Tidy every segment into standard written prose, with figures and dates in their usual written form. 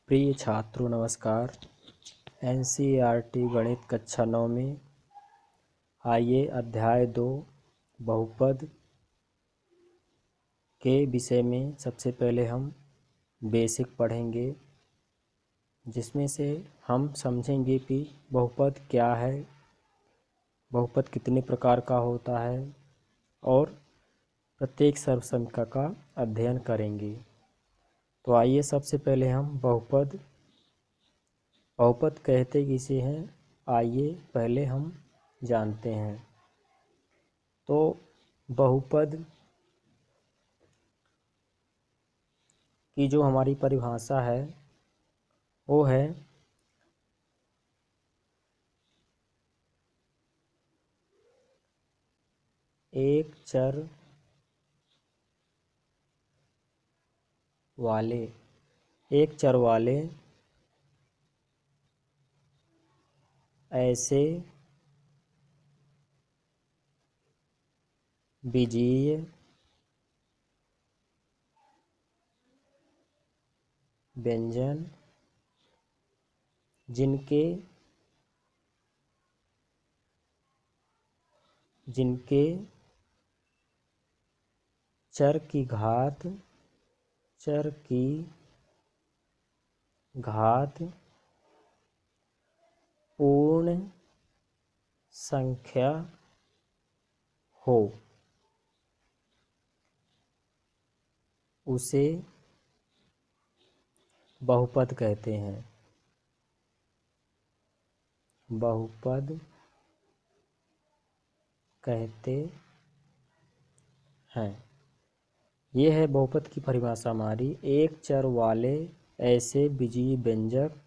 प्रिय छात्रों नमस्कार। एनसीईआरटी गणित कक्षा 9 में आइए अध्याय 2 बहुपद के विषय में सबसे पहले हम बेसिक पढ़ेंगे, जिसमें से हम समझेंगे कि बहुपद क्या है, बहुपद कितने प्रकार का होता है और प्रत्येक सर्वसंख्या का अध्ययन करेंगे। तो आइए सबसे पहले हम बहुपद कहते किसे हैं, आइए पहले हम जानते हैं। तो बहुपद की जो हमारी परिभाषा है वो है एक चर वाले ऐसे बीजीय व्यंजन जिनके चर की घात पूर्ण संख्या हो, उसे बहुपद कहते हैं। बहुपद कहते हैं। ये है बहुपद की परिभाषा हमारी। एक चर वाले ऐसे बीजीय व्यंजक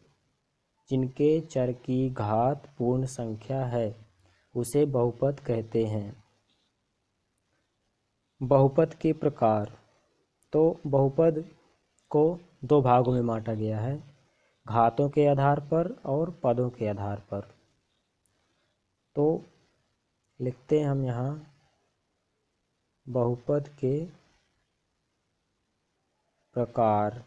जिनके चर की घात पूर्ण संख्या है, उसे बहुपद कहते हैं। बहुपद के प्रकार। तो बहुपद को दो भागों में बांटा गया है, घातों के आधार पर और पदों के आधार पर। तो लिखते हैं हम यहाँ बहुपद के प्रकार।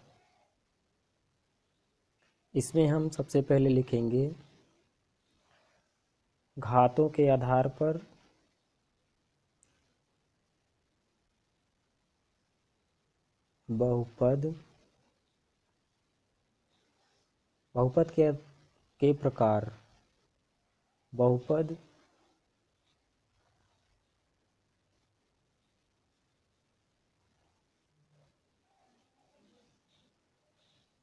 इसमें हम सबसे पहले लिखेंगे घातों के आधार पर बहुपद के प्रकार। बहुपद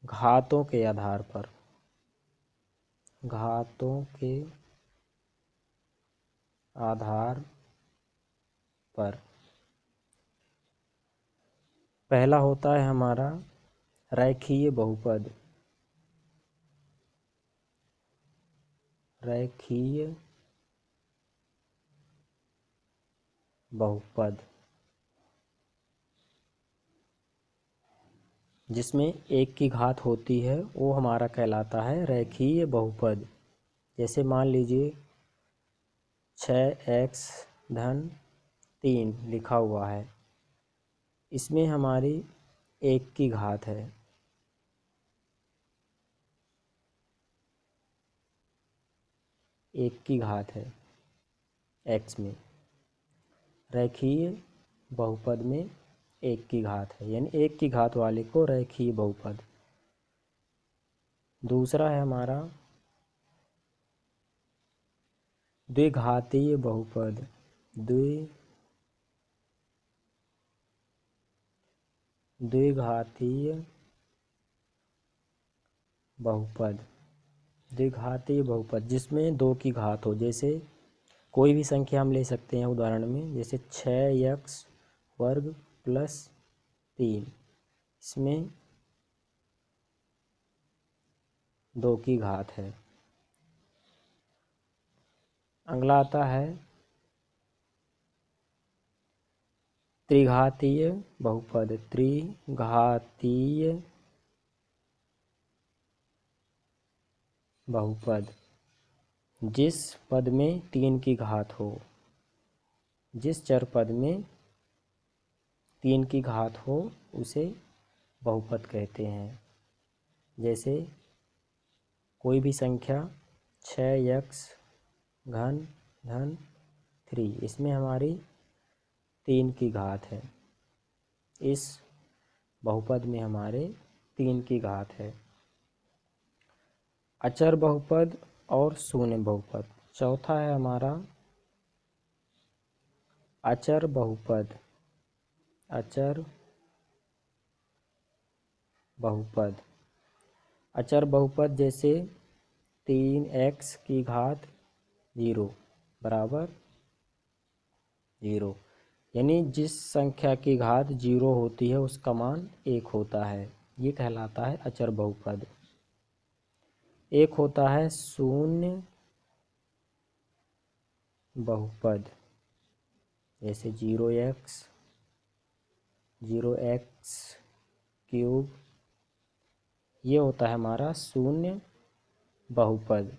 घातों के आधार पर पहला होता है हमारा रेखीय बहुपद। जिसमें एक की घात होती है, वो हमारा कहलाता है रेखीय बहुपद। जैसे मान लीजिए 6x धन 3 लिखा हुआ है, इसमें हमारी एक की घात है। एक की घात है x में। रेखीय बहुपद में एक की घात है, यानी एक की घात वाले को रेखीय बहुपद। दूसरा है हमारा द्विघातीय बहुपद। द्विघातीय बहुपद जिसमें दो की घात हो। जैसे कोई भी संख्या हम ले सकते हैं उदाहरण में, जैसे 6x वर्ग प्लस 3, इसमें दो की घात है। अगला आता है त्रिघातीय बहुपद। जिस पद में 3 की घात हो, जिस चर पद में 3 की घात हो, उसे बहुपद कहते हैं। जैसे कोई भी संख्या 6x घन धन 3, इसमें हमारी 3 की घात है। इस बहुपद में हमारे 3 की घात है। अचर बहुपद और शून्य बहुपद। चौथा है हमारा अचर बहुपद। अचर बहुपद। अचर बहुपद जैसे 3x की घात 0 बराबर 0, यानी जिस संख्या की घात 0 होती है उसका मान 1 होता है, ये कहलाता है अचर बहुपद। एक होता है शून्य बहुपद, जैसे 0x क्यूब, ये होता है हमारा शून्य बहुपद।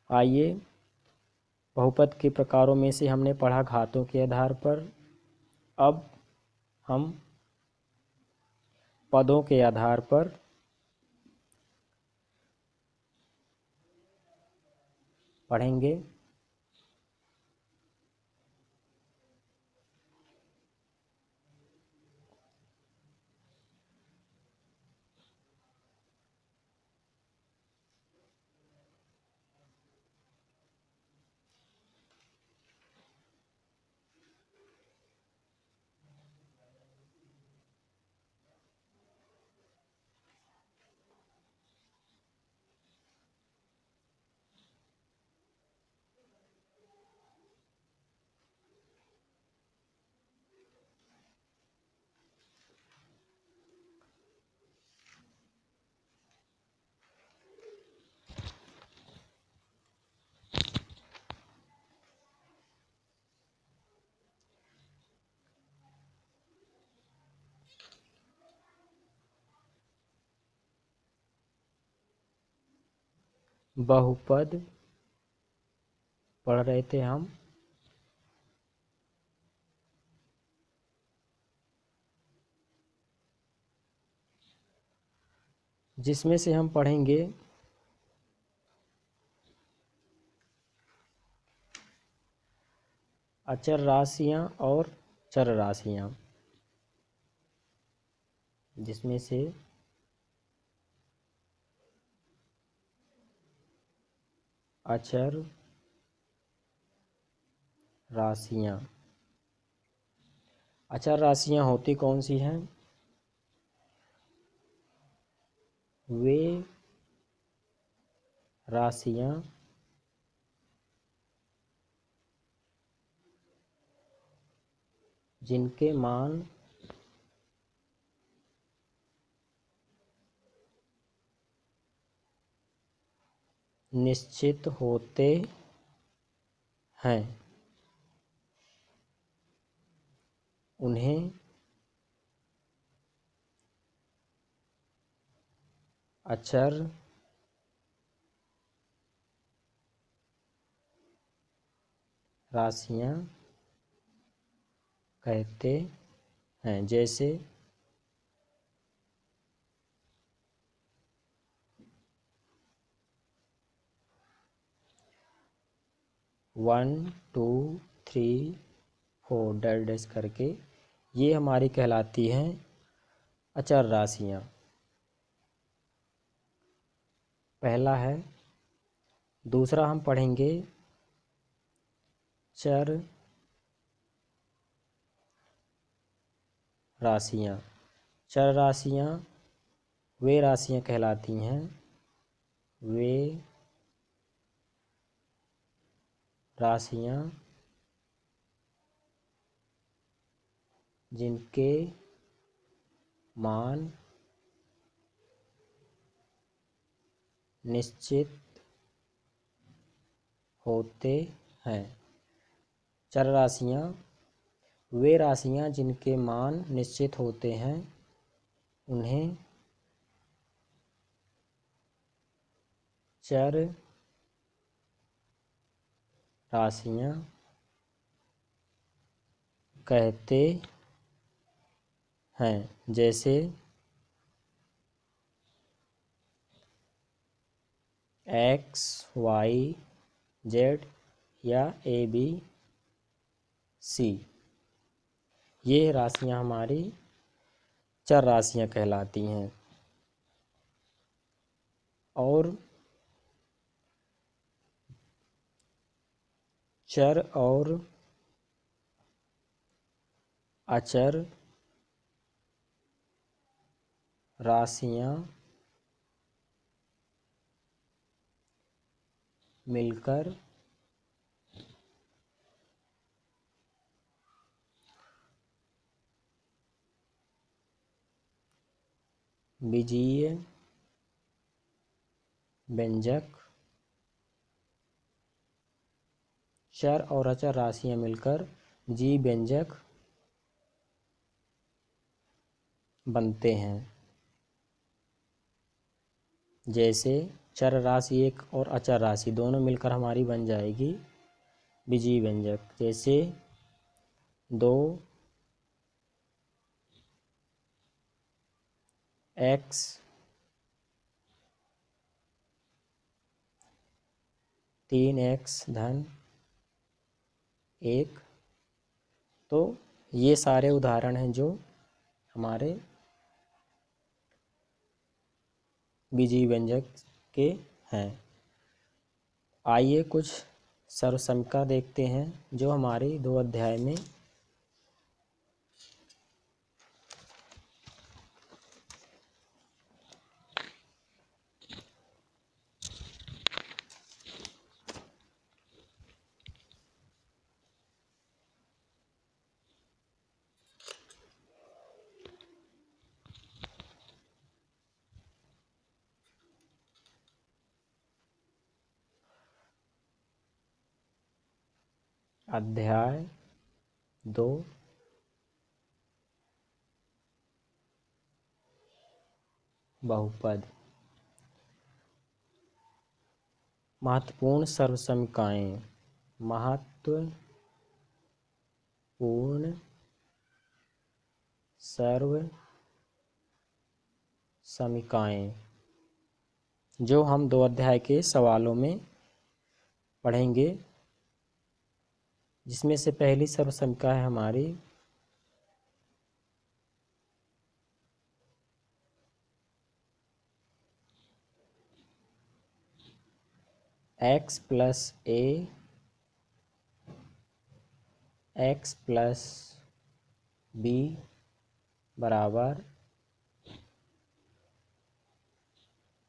आइए, बहुपद के प्रकारों में से हमने पढ़ा घातों के आधार पर। अब हम पदों के आधार पर पढ़ेंगे। बहुपद पढ़ रहे थे हम। जिसमें से हम पढ़ेंगे अचर राशियां और चर राशियां। जिसमें से अचर राशियां। अचर राशियां होती कौन सी हैं? वे राशियां जिनके मान निश्चित होते हैं, उन्हें अचर राशियां कहते हैं। जैसे 1 2 3 4 डैश डैश करके, ये हमारी कहलाती हैं अचर राशियां। पहला है। दूसरा हम पढ़ेंगे चर राशियां। चर राशियां वे राशियां कहलाती हैं, वे राशियां जिनके मान निश्चित होते हैं। चर राशियां वे राशियां जिनके मान निश्चित होते हैं, उन्हें चर राशियां कहते हैं। जैसे एक्स वाई जेड या ए बी सी, ये राशियां हमारी चर राशियां कहलाती हैं। और चर और अचर राशियां मिलकर बीजीय व्यंजक, चर और अचर राशियां मिलकर जी व्यंजक बनते हैं। जैसे चर राशि एक और अचर राशि दोनों मिलकर हमारी बन जाएगी बीजीय व्यंजक। जैसे 2x 3x धन 1। तो ये सारे उदाहरण हैं जो हमारे बीजीय व्यंजक के हैं। आइए कुछ सर्वसमिका देखते हैं जो हमारे 2 अध्याय में अध्याय 2 बहुपद। महत्वपूर्ण सर्वसमिकाएं। महत्वपूर्ण सर्वसमिकाएं जो हम 2 अध्याय के सवालों में पढ़ेंगे, जिसमें से पहली सर्वसमिका है हमारी x plus a x plus b बराबर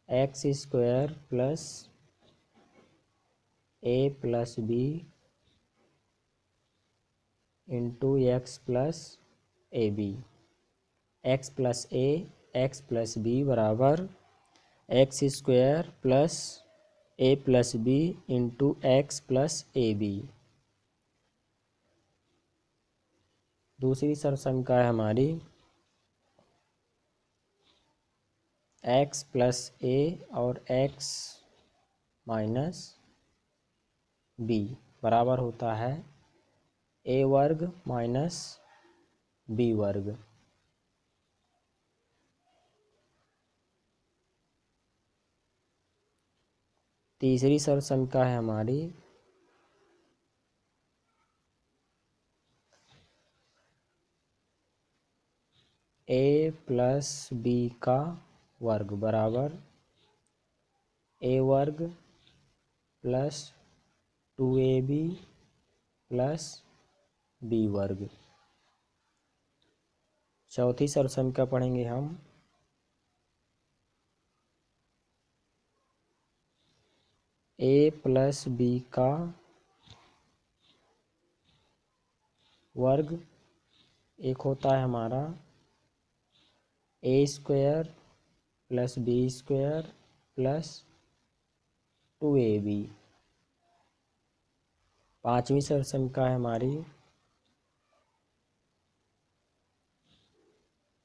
X square plus a plus b into X plus A B. X plus a एक्स प्लस b बराबर X square plus a plus b into X plus A B. दूसरी सर्वसमिका है हमारी x plus a और x minus b बराबर होता है a वर्ग माइनस b वर्ग। तीसरी सर्वसमिका है हमारी a प्लस b का वर्ग बराबर a वर्ग प्लस 2ab प्लस b वर्ग। चौथी सर्वसमिका पढ़ेंगे हम a प्लस b का वर्ग एक होता है हमारा a square plus b square plus 2ab। पांचवी सर्वसमिका है हमारी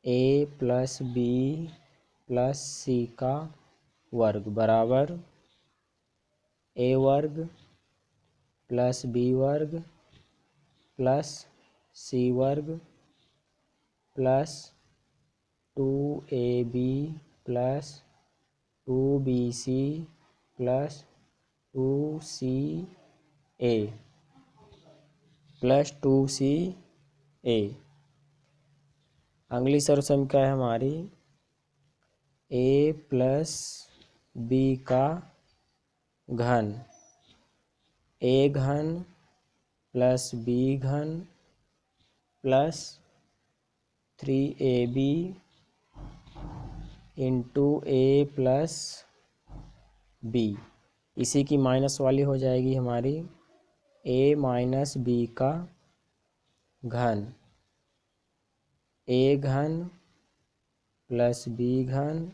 a plus b plus c का वर्ग बराबर a वर्ग प्लस b वर्ग प्लस c वर्ग plus 2ab plus 2bc plus 2CA plus 2CA। अगली सर्वसमीकरण है हमारी A प्लस B का घन, A घन प्लस B घन plus 3AB into A plus B। इसी की माइनस वाली हो जाएगी हमारी A माइनस B का घन, A घन प्लस B घन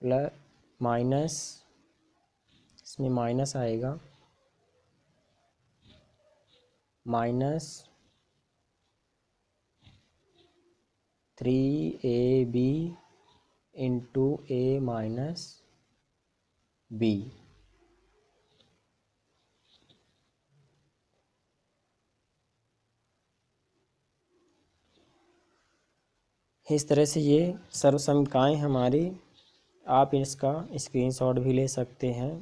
प्लस माइनस, इसमें माइनस आएगा, minus 3AB into A minus B। इस तरह से ये सर्वसमीकरणाएँ हमारी, आप इसका स्क्रीनशॉट भी ले सकते हैं।